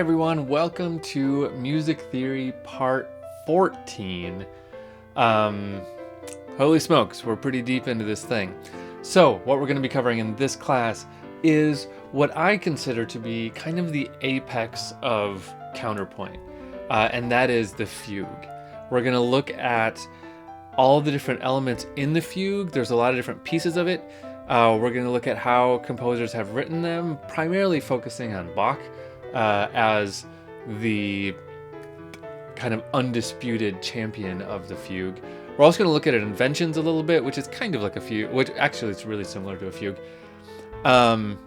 everyone, welcome to Music Theory Part 14. Holy smokes, we're pretty deep into this thing. So what we're going to be covering in this class is what I consider to be kind of the apex of counterpoint, and that is the fugue. We're going to look at all the different elements in the fugue. There's a lot of different pieces of it. We're going to look at how composers have written them, primarily focusing on Bach as the kind of undisputed champion of the fugue. We're also going to look at inventions a little bit, which is kind of like a fugue, which actually is really similar to a fugue. And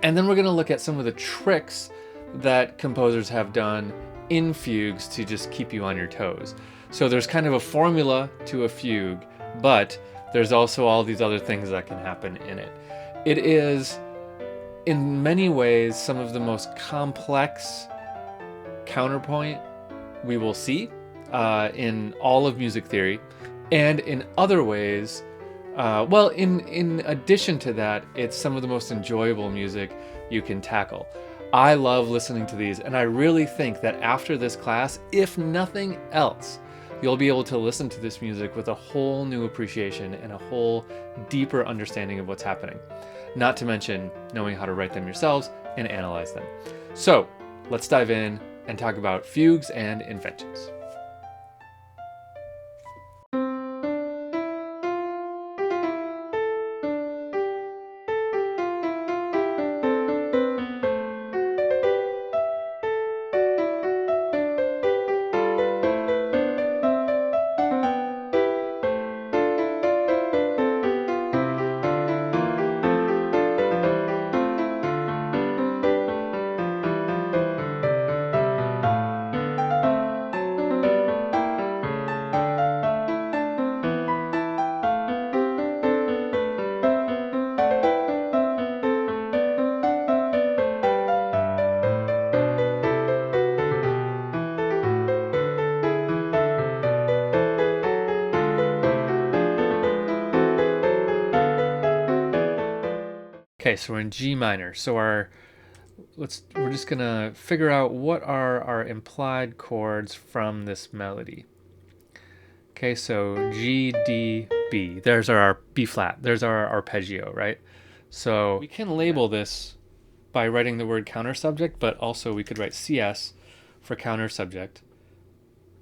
then we're going to look at some of the tricks that composers have done in fugues to just keep you on your toes. So there's kind of a formula to a fugue, but there's also all these other things that can happen in it. It is, in many ways, some of the most complex counterpoint we will see in all of music theory. And in other ways, in addition to that, it's some of the most enjoyable music you can tackle. I love listening to these, and I really think that after this class, if nothing else, you'll be able to listen to this music with a whole new appreciation and a whole deeper understanding of what's happening. Not to mention knowing how to write them yourselves and analyze them. So let's dive in and talk about fugues and inventions. Okay, so we're in G minor. So we're just gonna figure out what are our implied chords from this melody. Okay, so G, D, B. There's our B flat. There's our arpeggio, right? So we can label this by writing the word counter subject, but also we could write CS for counter subject.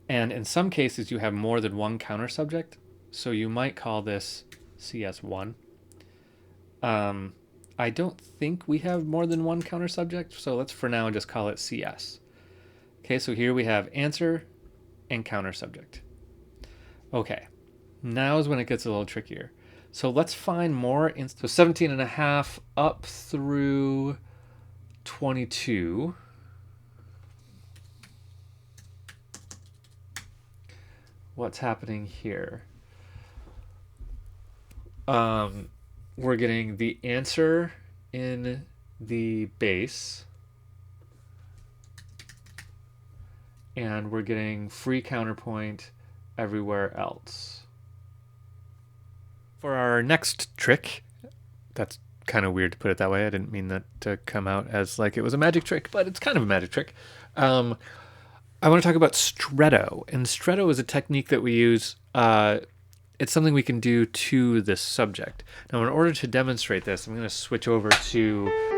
And in some cases, you have more than one counter subject, so you might call this CS1. I don't think we have more than one counter subject, so let's for now just call it CS. Okay, so here we have answer and counter subject. Okay, now is when it gets a little trickier. So let's find more. So 17 and a half up through 22. What's happening here? We're getting the answer in the bass, and we're getting free counterpoint everywhere else. For our next trick, that's kind of weird to put it that way. I didn't mean that to come out as like it was a magic trick, but it's kind of a magic trick. I want to talk about stretto, and stretto is a technique that we use. It's something we can do to this subject. Now, in order to demonstrate this, I'm going to switch over to